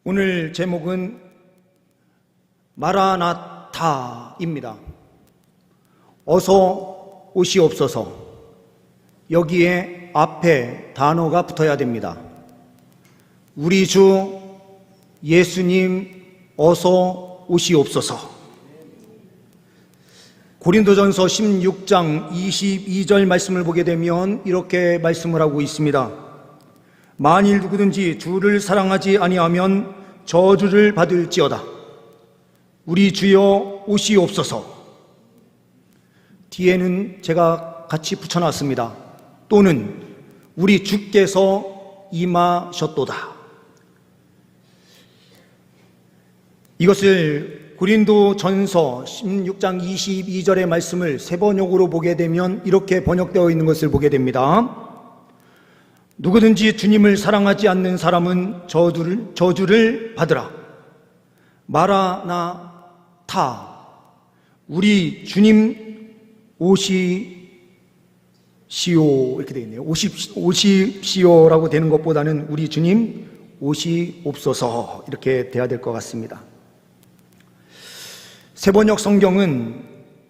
오늘 제목은 마라나타입니다. 어서 오시옵소서. 여기에 앞에 단어가 붙어야 됩니다. 우리 주 예수님 어서 오시옵소서. 고린도전서 16장 22절 말씀을 보게 되면 이렇게 말씀을 하고 있습니다. 만일 누구든지 주를 사랑하지 아니하면 저주를 받을지어다. 우리 주여 오시옵소서. 뒤에는 제가 같이 붙여놨습니다. 또는 우리 주께서 임하셨도다. 이것을 고린도전서 16장 22절의 말씀을 세번역으로 보게 되면 이렇게 번역되어 있는 것을 보게 됩니다. 누구든지 주님을 사랑하지 않는 사람은 저주를 받으라. 마라나타, 우리 주님 오시시오, 이렇게 되어 있네요. 오십시오라고 되는 것보다는 우리 주님 오시옵소서 이렇게 돼야 될 것 같습니다. 세번역 성경은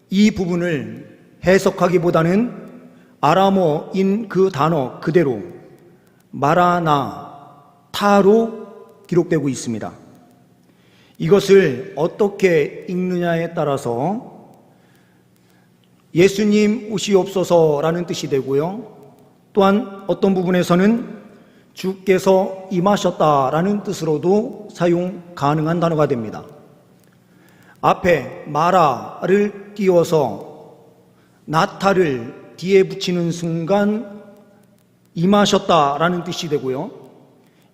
이 부분을 해석하기보다는 아람어인 그 단어 그대로 마라나타로 기록되고 있습니다. 이것을 어떻게 읽느냐에 따라서 예수님 오시옵소서라는 뜻이 되고요. 또한 어떤 부분에서는 주께서 임하셨다라는 뜻으로도 사용 가능한 단어가 됩니다. 앞에 마라를 띄워서 나타를 뒤에 붙이는 순간 임하셨다라는 뜻이 되고요.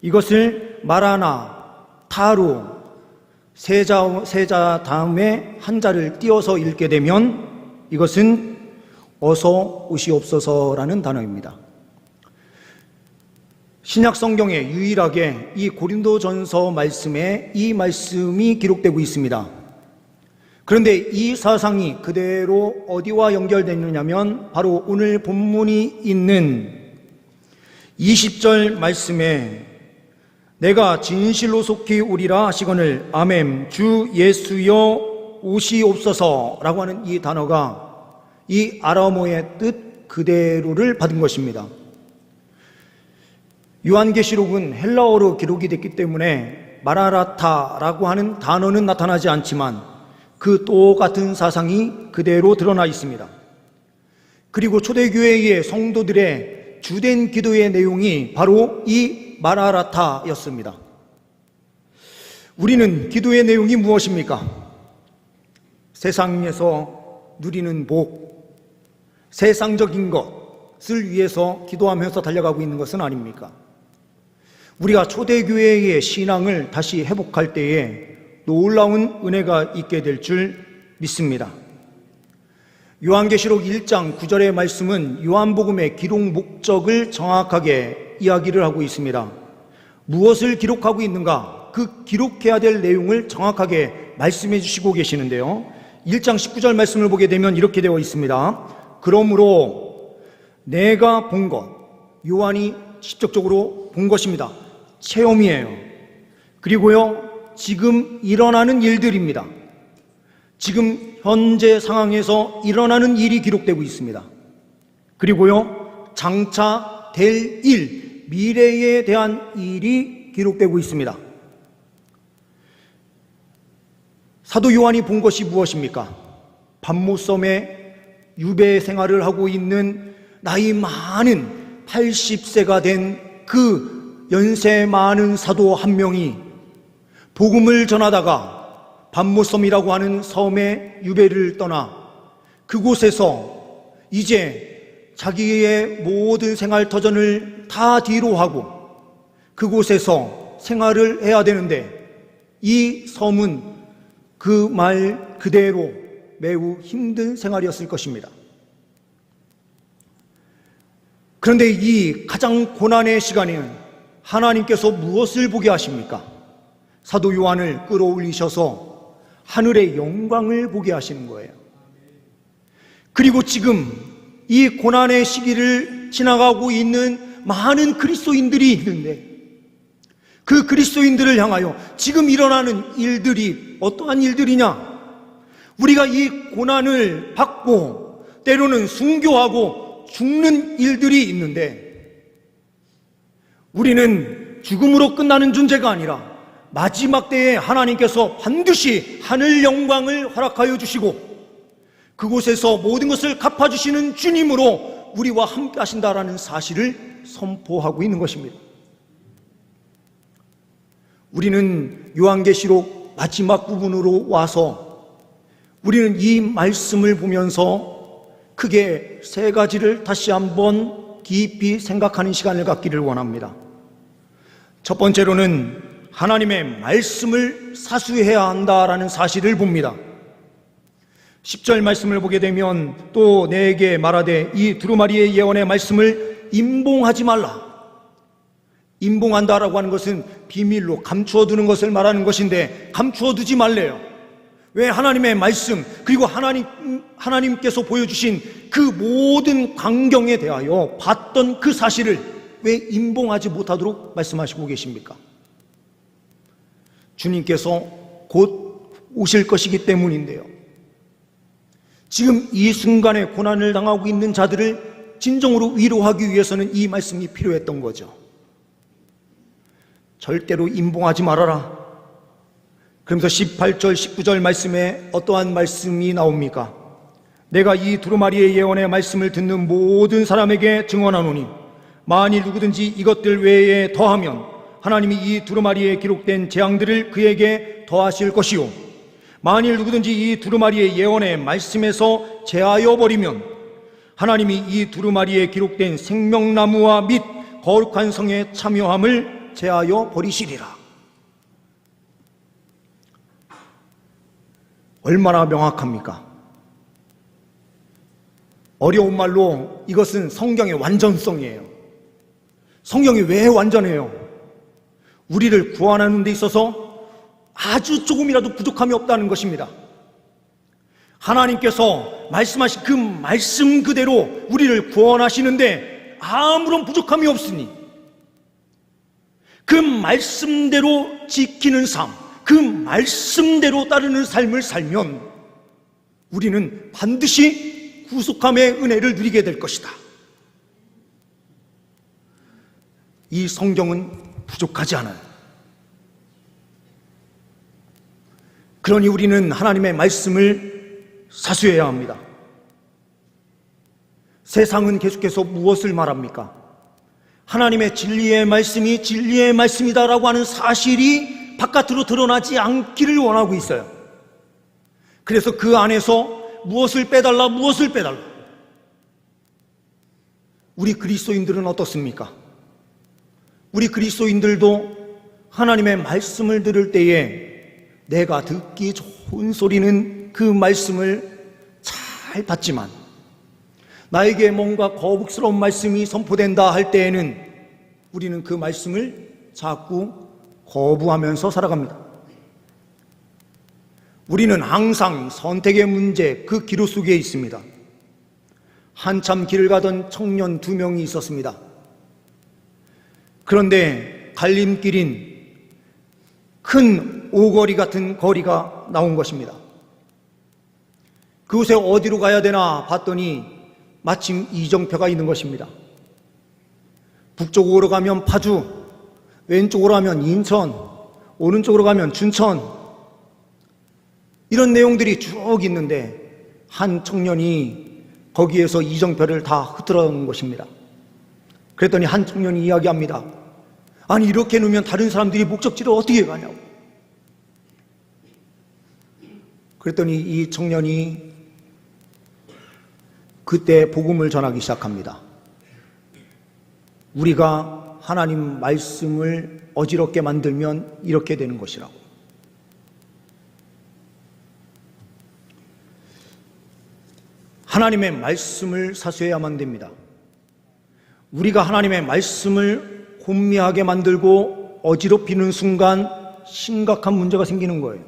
이것을 마라나타로 세자 다음에 한자를 띄워서 읽게 되면 이것은 어서 오시옵소서라는 단어입니다. 신약 성경에 유일하게 이 고린도전서 말씀에 이 말씀이 기록되고 있습니다. 그런데 이 사상이 그대로 어디와 연결되느냐면 바로 오늘 본문이 있는 20절 말씀에 내가 진실로 속히 오리라 하시거늘 아멘 주 예수여 오시옵소서라고 하는 이 단어가 이 아람어의 뜻 그대로를 받은 것입니다. 요한계시록은 헬라어로 기록이 됐기 때문에 마라나타라고 하는 단어는 나타나지 않지만 그 똑같은 사상이 그대로 드러나 있습니다. 그리고 초대교회의 성도들의 주된 기도의 내용이 바로 이 마라나타였습니다. 우리는 기도의 내용이 무엇입니까? 세상에서 누리는 복, 세상적인 것을 위해서 기도하면서 달려가고 있는 것은 아닙니까? 우리가 초대교회의 신앙을 다시 회복할 때에 놀라운 은혜가 있게 될 줄 믿습니다. 요한계시록 1장 9절의 말씀은 요한복음의 기록 목적을 정확하게 이야기를 하고 있습니다. 무엇을 기록하고 있는가? 그 기록해야 될 내용을 정확하게 말씀해 주시고 계시는데요. 1장 19절 말씀을 보게 되면 이렇게 되어 있습니다. 그러므로 내가 본 것, 요한이 직접적으로 본 것입니다. 체험이에요. 그리고요, 지금 일어나는 일들입니다. 지금 현재 상황에서 일어나는 일이 기록되고 있습니다. 그리고요, 장차 될 일, 미래에 대한 일이 기록되고 있습니다. 사도 요한이 본 것이 무엇입니까? 밤모섬에 유배 생활을 하고 있는 나이 많은 80세가 된 그 연세 많은 사도 한 명이 복음을 전하다가 밤모섬이라고 하는 섬의 유배를 떠나 그곳에서 이제 자기의 모든 생활 터전을 다 뒤로 하고 그곳에서 생활을 해야 되는데 이 섬은 그 말 그대로 매우 힘든 생활이었을 것입니다. 그런데 이 가장 고난의 시간에는 하나님께서 무엇을 보게 하십니까? 사도 요한을 끌어올리셔서 하늘의 영광을 보게 하시는 거예요. 그리고 지금 이 고난의 시기를 지나가고 있는 많은 그리스도인들이 있는데 그 그리스도인들을 향하여 지금 일어나는 일들이 어떠한 일들이냐? 우리가 이 고난을 받고 때로는 순교하고 죽는 일들이 있는데, 우리는 죽음으로 끝나는 존재가 아니라 마지막 때에 하나님께서 반드시 하늘 영광을 허락하여 주시고 그곳에서 모든 것을 갚아주시는 주님으로 우리와 함께 하신다라는 사실을 선포하고 있는 것입니다. 우리는 요한계시록 마지막 부분으로 와서 우리는 이 말씀을 보면서 크게 세 가지를 다시 한번 깊이 생각하는 시간을 갖기를 원합니다. 첫 번째로는 하나님의 말씀을 사수해야 한다라는 사실을 봅니다. 10절 말씀을 보게 되면 또 내게 말하되 이 두루마리의 예언의 말씀을 임봉하지 말라. 임봉한다라고 하는 것은 비밀로 감추어 두는 것을 말하는 것인데 감추어 두지 말래요. 왜? 하나님의 말씀 그리고 하나님께서 보여주신 그 모든 광경에 대하여 봤던 그 사실을 왜 임봉하지 못하도록 말씀하시고 계십니까? 주님께서 곧 오실 것이기 때문인데요. 지금 이 순간에 고난을 당하고 있는 자들을 진정으로 위로하기 위해서는 이 말씀이 필요했던 거죠. 절대로 임봉하지 말아라. 그러면서 18절, 19절 말씀에 어떠한 말씀이 나옵니까? 내가 이 두루마리의 예언의 말씀을 듣는 모든 사람에게 증언하노니 만일 누구든지 이것들 외에 더하면 하나님이 이 두루마리에 기록된 재앙들을 그에게 더하실 것이요 만일 누구든지 이 두루마리의 예언의 말씀에서 제하여 버리면 하나님이 이 두루마리에 기록된 생명나무와 및 거룩한 성의 참여함을 제하여 버리시리라. 얼마나 명확합니까? 어려운 말로 이것은 성경의 완전성이에요. 성경이 왜 완전해요? 우리를 구원하는 데 있어서 아주 조금이라도 부족함이 없다는 것입니다. 하나님께서 말씀하신 그 말씀 그대로 우리를 구원하시는데 아무런 부족함이 없으니 그 말씀대로 지키는 삶, 그 말씀대로 따르는 삶을 살면 우리는 반드시 구속함의 은혜를 누리게 될 것이다. 이 성경은 부족하지 않아요. 그러니 우리는 하나님의 말씀을 사수해야 합니다. 세상은 계속해서 무엇을 말합니까? 하나님의 진리의 말씀이 진리의 말씀이다라고 하는 사실이 바깥으로 드러나지 않기를 원하고 있어요. 그래서 그 안에서 무엇을 빼달라 무엇을 빼달라. 우리 그리스도인들은 어떻습니까? 우리 그리스도인들도 하나님의 말씀을 들을 때에 내가 듣기 좋은 소리는 그 말씀을 잘 받지만 나에게 뭔가 거북스러운 말씀이 선포된다 할 때에는 우리는 그 말씀을 자꾸 거부하면서 살아갑니다. 우리는 항상 선택의 문제, 그 기로 속에 있습니다. 한참 길을 가던 청년 2명이 있었습니다. 그런데 갈림길인 큰 오거리 같은 거리가 나온 것입니다. 그곳에 어디로 가야 되나 봤더니 마침 이정표가 있는 것입니다. 북쪽으로 가면 파주, 왼쪽으로 가면 인천, 오른쪽으로 가면 춘천, 이런 내용들이 쭉 있는데 한 청년이 거기에서 이정표를 다 흐트러놓은 것입니다. 그랬더니 한 청년이 이야기합니다. 아니 이렇게 놓으면 다른 사람들이 목적지를 어떻게 가냐고. 그랬더니 이 청년이 그때 복음을 전하기 시작합니다. 우리가 하나님 말씀을 어지럽게 만들면 이렇게 되는 것이라고. 하나님의 말씀을 사수해야만 됩니다. 우리가 하나님의 말씀을 혼미하게 만들고 어지럽히는 순간 심각한 문제가 생기는 거예요.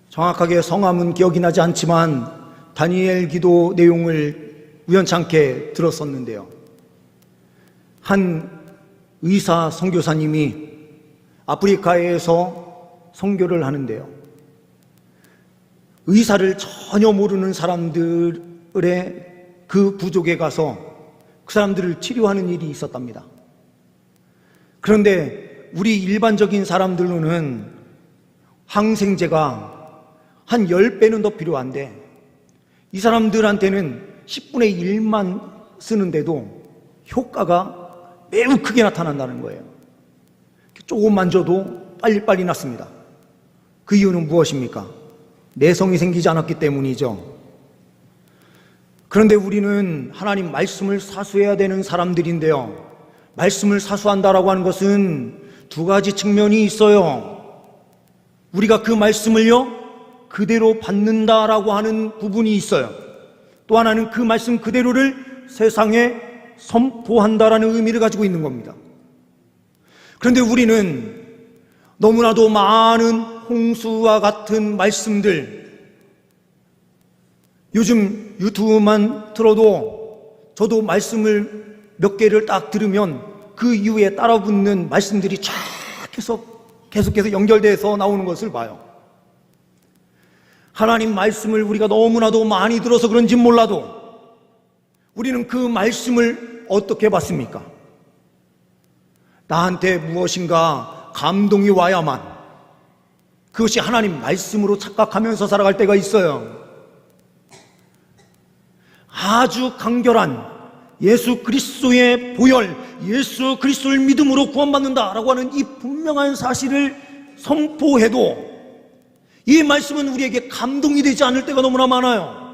정확하게 성함은 기억이 나지 않지만 다니엘 기도 내용을 우연찮게 들었었는데요. 한 의사 선교사님이 아프리카에서 선교를 하는데요. 의사를 전혀 모르는 사람들의 그 부족에 가서 그 사람들을 치료하는 일이 있었답니다. 그런데 우리 일반적인 사람들로는 항생제가 한 10배는 더 필요한데 이 사람들한테는 10분의 1만 쓰는데도 효과가 매우 크게 나타난다는 거예요. 조금만 줘도 빨리빨리 낫습니다. 그 이유는 무엇입니까? 내성이 생기지 않았기 때문이죠. 그런데 우리는 하나님 말씀을 사수해야 되는 사람들인데요. 말씀을 사수한다라고 하는 것은 두 가지 측면이 있어요. 우리가 그 말씀을요, 그대로 받는다라고 하는 부분이 있어요. 또 하나는 그 말씀 그대로를 세상에 선포한다라는 의미를 가지고 있는 겁니다. 그런데 우리는 너무나도 많은 홍수와 같은 말씀들, 요즘 유튜브만 틀어도 저도 말씀을 몇 개를 딱 들으면 그 이후에 따라붙는 말씀들이 쫙 계속해서 연결돼서 나오는 것을 봐요. 하나님 말씀을 우리가 너무나도 많이 들어서 그런지 몰라도 우리는 그 말씀을 어떻게 받습니까? 나한테 무엇인가 감동이 와야만 그것이 하나님 말씀으로 착각하면서 살아갈 때가 있어요. 아주 간결한 예수 그리스도의 보혈, 예수 그리스도를 믿음으로 구원받는다라고 하는 이 분명한 사실을 선포해도 이 말씀은 우리에게 감동이 되지 않을 때가 너무나 많아요.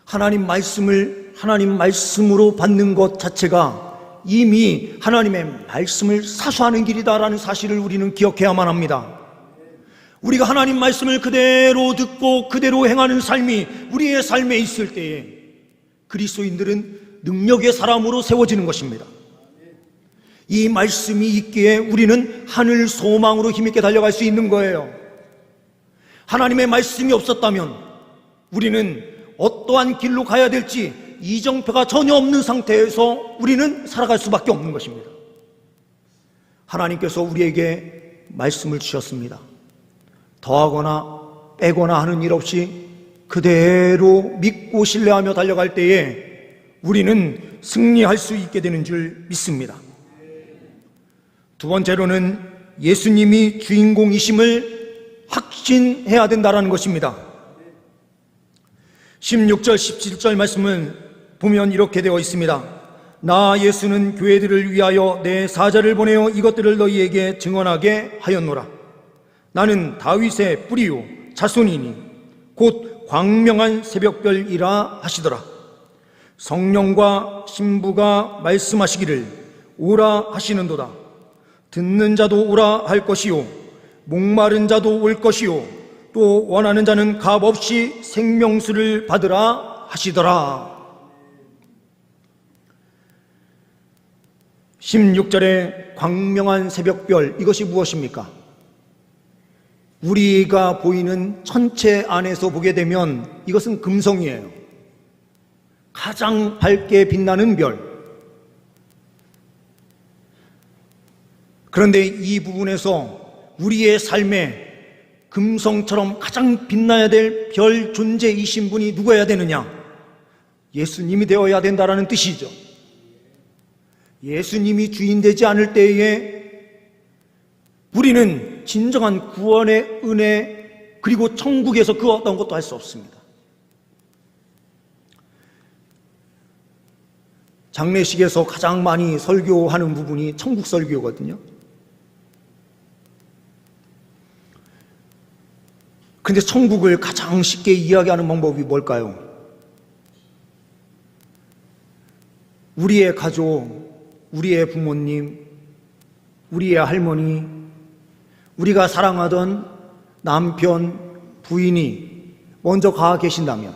하나님 말씀을 하나님 말씀으로 받는 것 자체가 이미 하나님의 말씀을 사수하는 길이다라는 사실을 우리는 기억해야만 합니다. 우리가 하나님 말씀을 그대로 듣고 그대로 행하는 삶이 우리의 삶에 있을 때에 그리스도인들은 능력의 사람으로 세워지는 것입니다. 이 말씀이 있기에 우리는 하늘 소망으로 힘있게 달려갈 수 있는 거예요. 하나님의 말씀이 없었다면 우리는 어떠한 길로 가야 될지 이정표가 전혀 없는 상태에서 우리는 살아갈 수밖에 없는 것입니다. 하나님께서 우리에게 말씀을 주셨습니다. 더하거나 빼거나 하는 일 없이 그대로 믿고 신뢰하며 달려갈 때에 우리는 승리할 수 있게 되는 줄 믿습니다. 두 번째로는 예수님이 주인공이심을 확신해야 된다는 것입니다. 16절 17절 말씀을 보면 이렇게 되어 있습니다. 나 예수는 교회들을 위하여 내 사자를 보내어 이것들을 너희에게 증언하게 하였노라. 나는 다윗의 뿌리요 자손이니 곧 광명한 새벽별이라 하시더라. 성령과 신부가 말씀하시기를 오라 하시는도다. 듣는 자도 오라 할 것이요 목마른 자도 올 것이요 또 원하는 자는 값없이 생명수를 받으라 하시더라. 16절에 광명한 새벽별, 이것이 무엇입니까? 우리가 보이는 천체 안에서 보게 되면 이것은 금성이에요. 가장 밝게 빛나는 별. 그런데 이 부분에서 우리의 삶에 금성처럼 가장 빛나야 될 별 존재이신 분이 누구여야 되느냐? 예수님이 되어야 된다는 뜻이죠. 예수님이 주인 되지 않을 때에 우리는 진정한 구원의 은혜 그리고 천국에서 그 어떤 것도 할 수 없습니다. 장례식에서 가장 많이 설교하는 부분이 천국 설교거든요. 근데 천국을 가장 쉽게 이야기하는 방법이 뭘까요? 우리의 가족, 우리의 부모님, 우리의 할머니, 우리가 사랑하던 남편, 부인이 먼저 가 계신다면,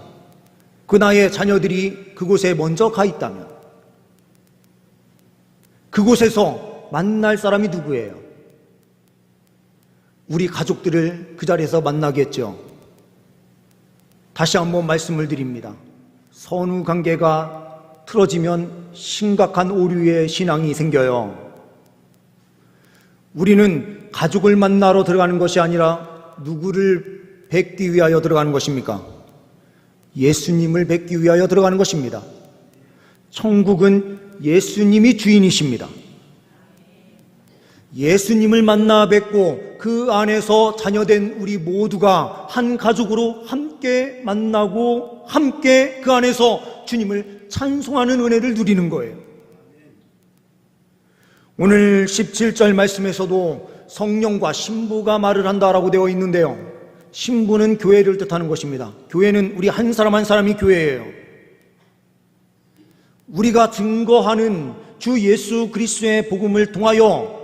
그 나의 자녀들이 그곳에 먼저 가 있다면, 그곳에서 만날 사람이 누구예요? 우리 가족들을 그 자리에서 만나겠죠. 다시 한번 말씀을 드립니다. 선후 관계가 틀어지면 심각한 오류의 신앙이 생겨요. 우리는 가족을 만나러 들어가는 것이 아니라 누구를 뵙기 위하여 들어가는 것입니까? 예수님을 뵙기 위하여 들어가는 것입니다. 천국은 예수님이 주인이십니다. 예수님을 만나 뵙고 그 안에서 자녀된 우리 모두가 한 가족으로 함께 만나고 함께 그 안에서 주님을 찬송하는 은혜를 누리는 거예요. 오늘 17절 말씀에서도 성령과 신부가 말을 한다라고 되어 있는데요, 신부는 교회를 뜻하는 것입니다. 교회는 우리 한 사람 한 사람이 교회예요. 우리가 증거하는 주 예수 그리스도의 복음을 통하여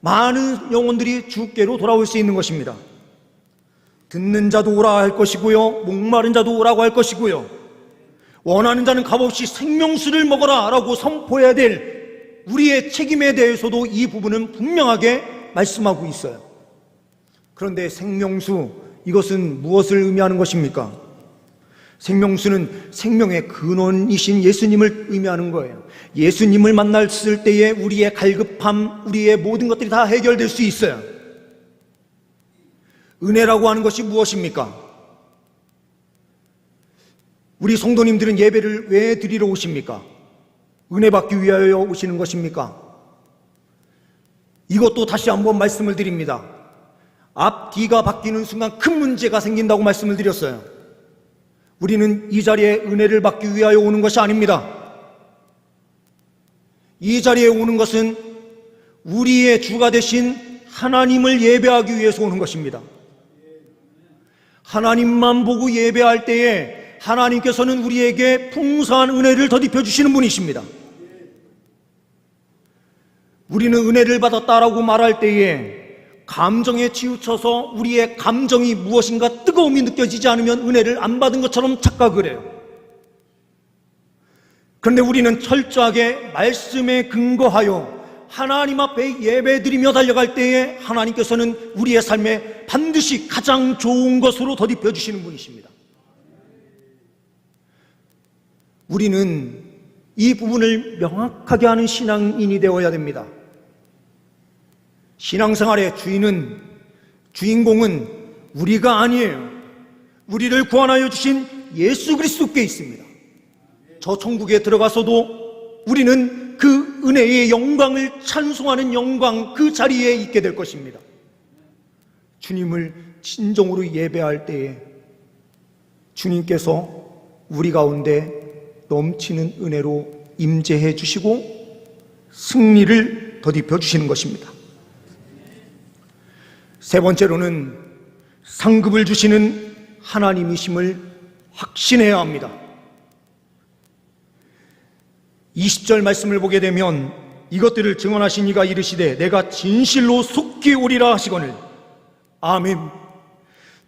많은 영혼들이 주께로 돌아올 수 있는 것입니다. 듣는 자도 오라 할 것이고요, 목마른 자도 오라고 할 것이고요, 원하는 자는 값없이 생명수를 먹어라 라고 선포해야 될 우리의 책임에 대해서도 이 부분은 분명하게 말씀하고 있어요. 그런데 생명수, 이것은 무엇을 의미하는 것입니까? 생명수는 생명의 근원이신 예수님을 의미하는 거예요. 예수님을 만났을 때에 우리의 갈급함, 우리의 모든 것들이 다 해결될 수 있어요. 은혜라고 하는 것이 무엇입니까? 우리 성도님들은 예배를 왜 드리러 오십니까? 은혜 받기 위하여 오시는 것입니까? 이것도 다시 한번 말씀을 드립니다. 앞뒤가 바뀌는 순간 큰 문제가 생긴다고 말씀을 드렸어요. 우리는 이 자리에 은혜를 받기 위하여 오는 것이 아닙니다. 이 자리에 오는 것은 우리의 주가 되신 하나님을 예배하기 위해서 오는 것입니다. 하나님만 보고 예배할 때에 하나님께서는 우리에게 풍성한 은혜를 덧입혀 주시는 분이십니다. 우리는 은혜를 받았다라고 말할 때에 감정에 치우쳐서 우리의 감정이 무엇인가 뜨거움이 느껴지지 않으면 은혜를 안 받은 것처럼 착각을 해요. 그런데 우리는 철저하게 말씀에 근거하여 하나님 앞에 예배드리며 달려갈 때에 하나님께서는 우리의 삶에 반드시 가장 좋은 것으로 덧입혀 주시는 분이십니다. 우리는 이 부분을 명확하게 하는 신앙인이 되어야 됩니다. 신앙생활의 주인공은 우리가 아니에요. 우리를 구원하여 주신 예수 그리스도께 있습니다. 저 천국에 들어가서도 우리는 그 은혜의 영광을 찬송하는 영광, 그 자리에 있게 될 것입니다. 주님을 진정으로 예배할 때에 주님께서 우리 가운데 넘치는 은혜로 임재해 주시고 승리를 덧입혀 주시는 것입니다. 세 번째로는 상급을 주시는 하나님이심을 확신해야 합니다. 20절 말씀을 보게 되면 이것들을 증언하신 이가 이르시되 내가 진실로 속히 오리라 하시거늘 아멘.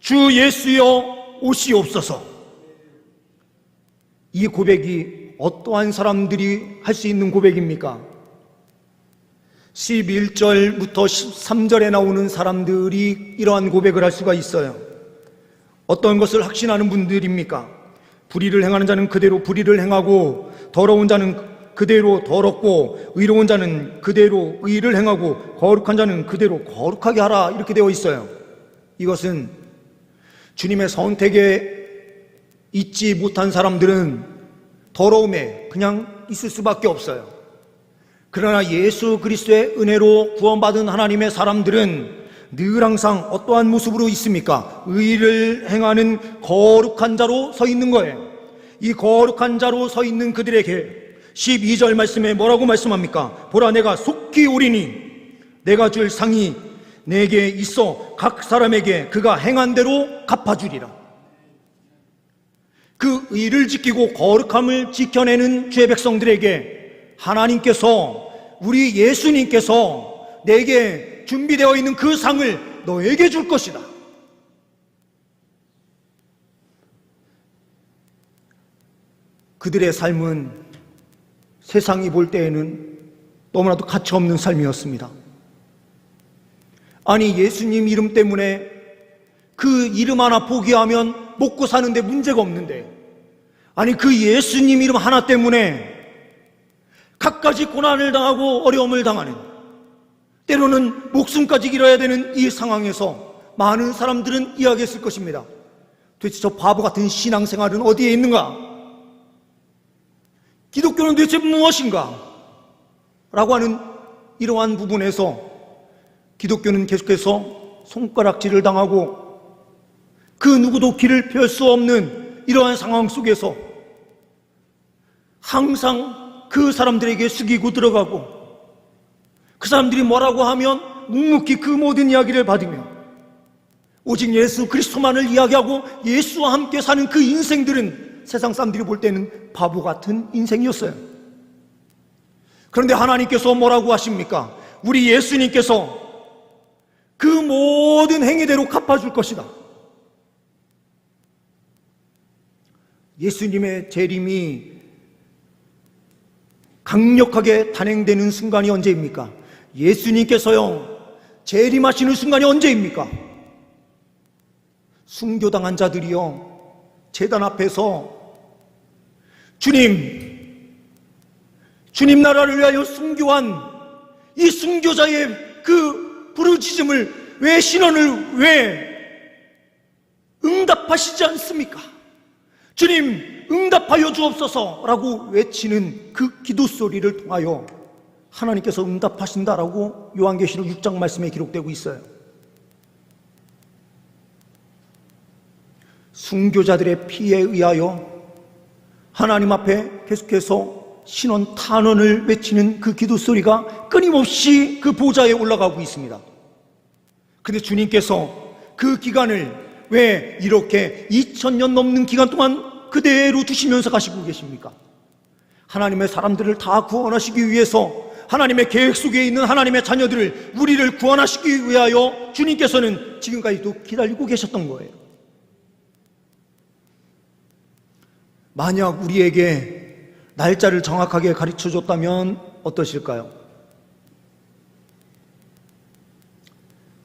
주 예수여 오시옵소서. 이 고백이 어떠한 사람들이 할 수 있는 고백입니까? 11절부터 13절에 나오는 사람들이 이러한 고백을 할 수가 있어요. 어떤 것을 확신하는 분들입니까? 불의를 행하는 자는 그대로 불의를 행하고 더러운 자는 그대로 더럽고 의로운 자는 그대로 의를 행하고 거룩한 자는 그대로 거룩하게 하라, 이렇게 되어 있어요. 이것은 주님의 선택에 있지 못한 사람들은 더러움에 그냥 있을 수밖에 없어요. 그러나 예수 그리스도의 은혜로 구원받은 하나님의 사람들은 늘 항상 어떠한 모습으로 있습니까? 의를 행하는 거룩한 자로 서 있는 거예요. 이 거룩한 자로 서 있는 그들에게 12절 말씀에 뭐라고 말씀합니까? 보라, 내가 속히 오리니 내가 줄 상이 내게 있어 각 사람에게 그가 행한 대로 갚아주리라. 그 의를 지키고 거룩함을 지켜내는 주의 백성들에게 하나님께서, 우리 예수님께서 내게 준비되어 있는 그 상을 너에게 줄 것이다. 그들의 삶은 세상이 볼 때에는 너무나도 가치없는 삶이었습니다. 아니, 예수님 이름 때문에 그 이름 하나 포기하면 먹고 사는데 문제가 없는데, 아니 그 예수님 이름 하나 때문에 갖가지 고난을 당하고 어려움을 당하는, 때로는 목숨까지 잃어야 되는 이 상황에서 많은 사람들은 이야기했을 것입니다. 도대체 저 바보 같은 신앙생활은 어디에 있는가? 기독교는 도대체 무엇인가? 라고 하는 이러한 부분에서 기독교는 계속해서 손가락질을 당하고 그 누구도 길을 펼 수 없는 이러한 상황 속에서 항상 그 사람들에게 숙이고 들어가고, 그 사람들이 뭐라고 하면 묵묵히 그 모든 이야기를 받으며 오직 예수 그리스도만을 이야기하고 예수와 함께 사는 그 인생들은 세상 사람들이 볼 때는 바보 같은 인생이었어요. 그런데 하나님께서 뭐라고 하십니까? 우리 예수님께서 그 모든 행위대로 갚아줄 것이다. 예수님의 재림이 강력하게 단행되는 순간이 언제입니까? 예수님께서요 재림하시는 순간이 언제입니까? 순교당한 자들이요 제단 앞에서 주님 나라를 위하여 순교한 이 순교자의 그 부르짖음을 왜, 신원을 왜 응답하시지 않습니까? 주님 응답하여 주옵소서라고 외치는 그 기도 소리를 통하여 하나님께서 응답하신다라고 요한계시록 6장 말씀에 기록되고 있어요. 순교자들의 피에 의하여 하나님 앞에 계속해서 신원 탄원을 외치는 그 기도 소리가 끊임없이 그 보좌에 올라가고 있습니다. 그런데 주님께서 그 기간을 왜 이렇게 2000년 넘는 기간 동안 그대로 두시면서 가시고 계십니까? 하나님의 사람들을 다 구원하시기 위해서 하나님의 계획 속에 있는 하나님의 자녀들을, 우리를 구원하시기 위하여 주님께서는 지금까지도 기다리고 계셨던 거예요. 만약 우리에게 날짜를 정확하게 가르쳐 줬다면 어떠실까요?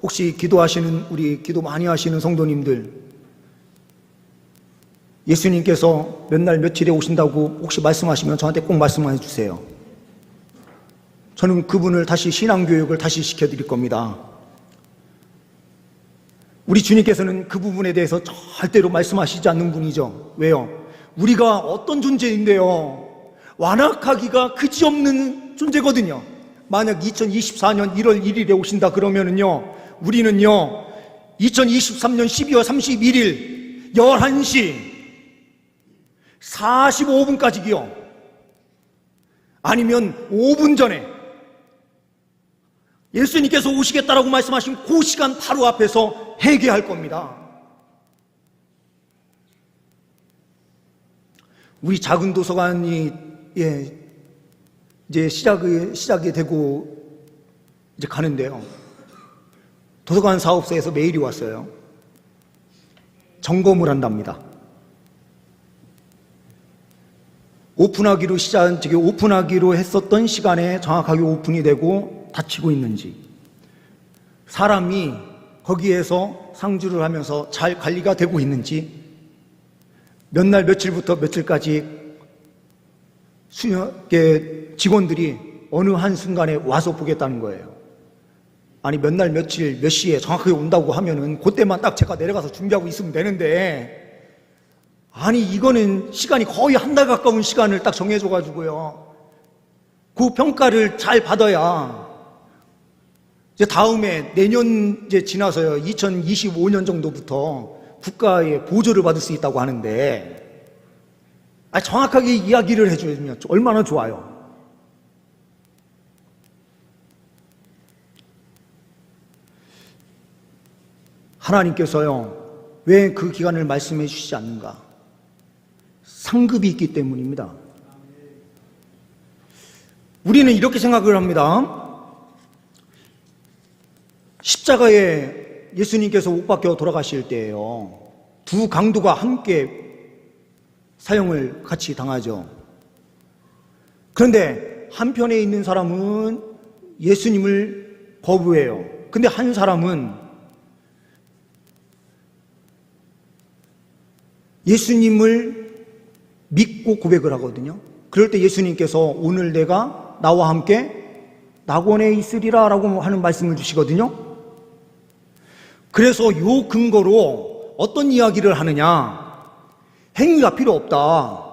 혹시 기도하시는, 우리 기도 많이 하시는 성도님들, 예수님께서 몇 날 며칠에 오신다고 혹시 말씀하시면 저한테 꼭 말씀해 주세요. 저는 그분을 다시 신앙교육을 다시 시켜드릴 겁니다. 우리 주님께서는 그 부분에 대해서 절대로 말씀하시지 않는 분이죠. 왜요? 우리가 어떤 존재인데요, 완악하기가 그지없는 존재거든요. 만약 2024년 1월 1일에 오신다 그러면은요, 우리는요 2023년 12월 31일 11시 45분까지요, 아니면 5분 전에 예수님께서 오시겠다라고 말씀하신 그 시간 바로 앞에서 회개할 겁니다. 우리 작은 도서관이 이제 시작이 되고 이제 가는데요, 도서관 사업소에서 메일이 왔어요. 점검을 한답니다. 오픈하기로 했었던 시간에 정확하게 오픈이 되고 닫히고 있는지, 사람이 거기에서 상주를 하면서 잘 관리가 되고 있는지, 몇 날 며칠부터 며칠까지 수역의 직원들이 어느 한순간에 와서 보겠다는 거예요. 아니 몇 날 며칠 몇 시에 정확하게 온다고 하면은 그때만 딱 제가 내려가서 준비하고 있으면 되는데, 아니 이거는 시간이 거의 한 달 가까운 시간을 딱 정해줘가지고요, 그 평가를 잘 받아야 이제 다음에 내년 이제 지나서요 2025년 정도부터 국가의 보조를 받을 수 있다고 하는데, 정확하게 이야기를 해주면 얼마나 좋아요. 하나님께서요 왜 그 기간을 말씀해 주시지 않는가? 상급이 있기 때문입니다. 우리는 이렇게 생각을 합니다. 십자가에 예수님께서 못 박혀 돌아가실 때에요, 두 강도가 함께 사형을 같이 당하죠. 그런데 한편에 있는 사람은 예수님을 거부해요. 근데 한 사람은 예수님을 믿고 고백을 하거든요. 그럴 때 예수님께서 오늘 내가 나와 함께 낙원에 있으리라 라고 하는 말씀을 주시거든요. 그래서 요 근거로 어떤 이야기를 하느냐, 행위가 필요 없다.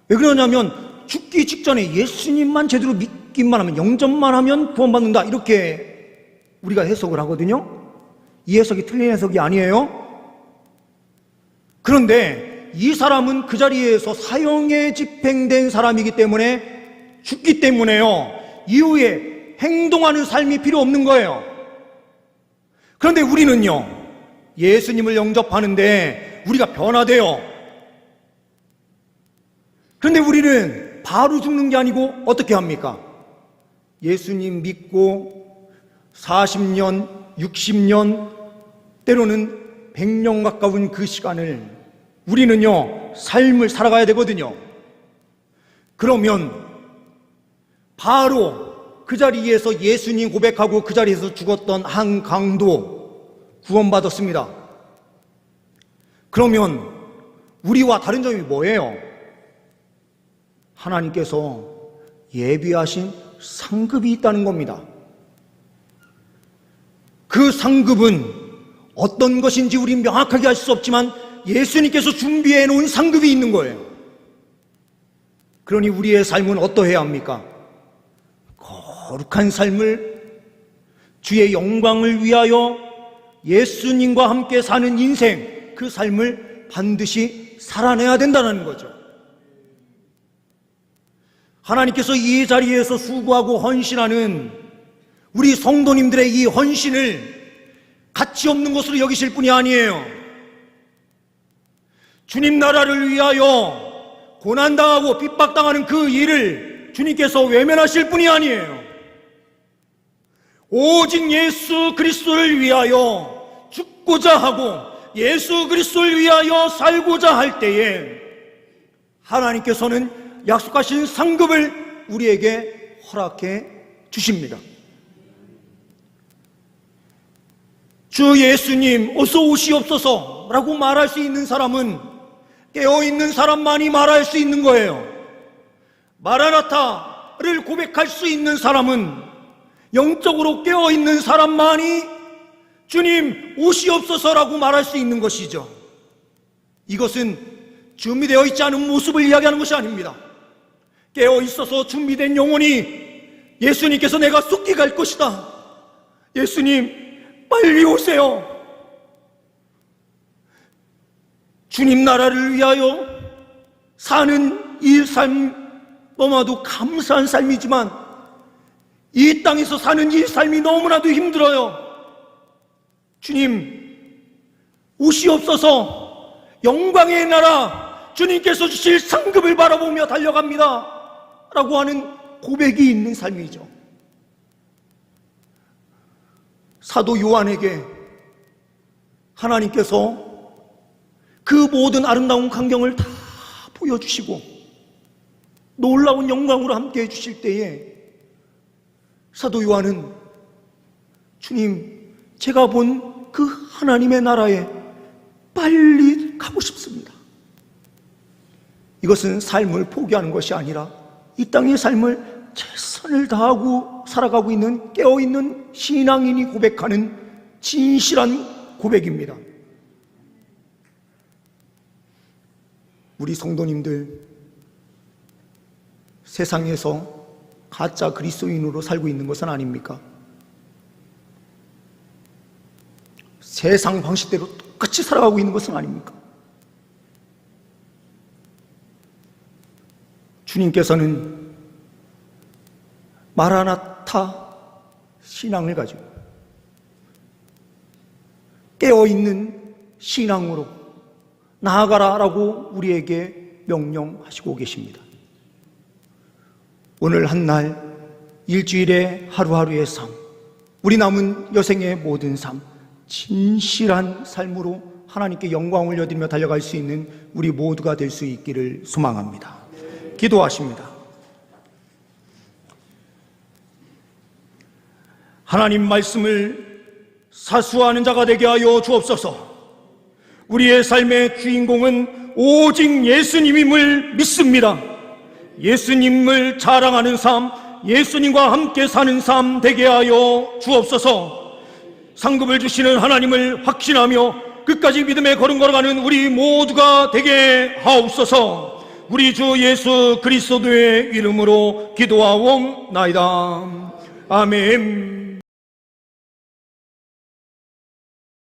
왜 그러냐면 죽기 직전에 예수님만 제대로 믿기만 하면, 영접만 하면 구원받는다, 이렇게 우리가 해석을 하거든요. 이 해석이 틀린 해석이 아니에요. 그런데 이 사람은 그 자리에서 사형에 집행된 사람이기 때문에, 죽기 때문에요, 이후에 행동하는 삶이 필요 없는 거예요. 그런데 우리는요, 예수님을 영접하는데 우리가 변화돼요. 그런데 우리는 바로 죽는 게 아니고 어떻게 합니까? 예수님 믿고 40년, 60년, 때로는 100년 가까운 그 시간을 우리는요, 삶을 살아가야 되거든요. 그러면 바로 그 자리에서 예수님 고백하고 그 자리에서 죽었던 한강도 구원받았습니다. 그러면 우리와 다른 점이 뭐예요? 하나님께서 예비하신 상급이 있다는 겁니다. 그 상급은 어떤 것인지 우리는 명확하게 알 수 없지만 예수님께서 준비해 놓은 상급이 있는 거예요. 그러니 우리의 삶은 어떠해야 합니까? 거룩한 삶을, 주의 영광을 위하여 예수님과 함께 사는 인생, 그 삶을 반드시 살아내야 된다는 거죠. 하나님께서 이 자리에서 수고하고 헌신하는 우리 성도님들의 이 헌신을 가치 없는 것으로 여기실 분이 아니에요. 주님 나라를 위하여 고난당하고 핍박당하는 그 일을 주님께서 외면하실 분이 아니에요. 오직 예수 그리스도를 위하여 죽고자 하고 예수 그리스도를 위하여 살고자 할 때에 하나님께서는 약속하신 상급을 우리에게 허락해 주십니다. 주 예수님 어서 오시옵소서 라고 말할 수 있는 사람은 깨어있는 사람만이 말할 수 있는 거예요. 마라나타를 고백할 수 있는 사람은 영적으로 깨어있는 사람만이 주님 오시옵소서라고 말할 수 있는 것이죠. 이것은 준비되어 있지 않은 모습을 이야기하는 것이 아닙니다. 깨어있어서 준비된 영혼이 예수님께서 내가 쑥기 갈 것이다, 예수님 빨리 오세요, 주님 나라를 위하여 사는 이 삶 너무나도 감사한 삶이지만 이 땅에서 사는 이 삶이 너무나도 힘들어요. 주님 오시옵소서, 영광의 나라 주님께서 주실 상급을 바라보며 달려갑니다 라고 하는 고백이 있는 삶이죠. 사도 요한에게 하나님께서 그 모든 아름다운 광경을 다 보여주시고 놀라운 영광으로 함께 해주실 때에 사도 요한은 주님 제가 본 그 하나님의 나라에 빨리 가고 싶습니다. 이것은 삶을 포기하는 것이 아니라 이 땅의 삶을 최선을 다하고 살아가고 있는 깨어있는 신앙인이 고백하는 진실한 고백입니다. 우리 성도님들, 세상에서 가짜 그리스도인으로 살고 있는 것은 아닙니까? 세상 방식대로 똑같이 살아가고 있는 것은 아닙니까? 주님께서는 마라나타 신앙을 가지고 깨어있는 신앙으로 나아가라라고 우리에게 명령하시고 계십니다. 오늘 한 날, 일주일의 하루하루의 삶, 우리 남은 여생의 모든 삶, 진실한 삶으로 하나님께 영광을 올려드리며 달려갈 수 있는 우리 모두가 될 수 있기를 소망합니다. 기도하십니다. 하나님 말씀을 사수하는 자가 되게 하여 주옵소서. 우리의 삶의 주인공은 오직 예수님임을 믿습니다. 예수님을 자랑하는 삶, 예수님과 함께 사는 삶 되게 하여 주옵소서. 상급을 주시는 하나님을 확신하며 끝까지 믿음의 걸음 걸어가는 우리 모두가 되게 하옵소서. 우리 주 예수 그리스도의 이름으로 기도하옵나이다. 아멘.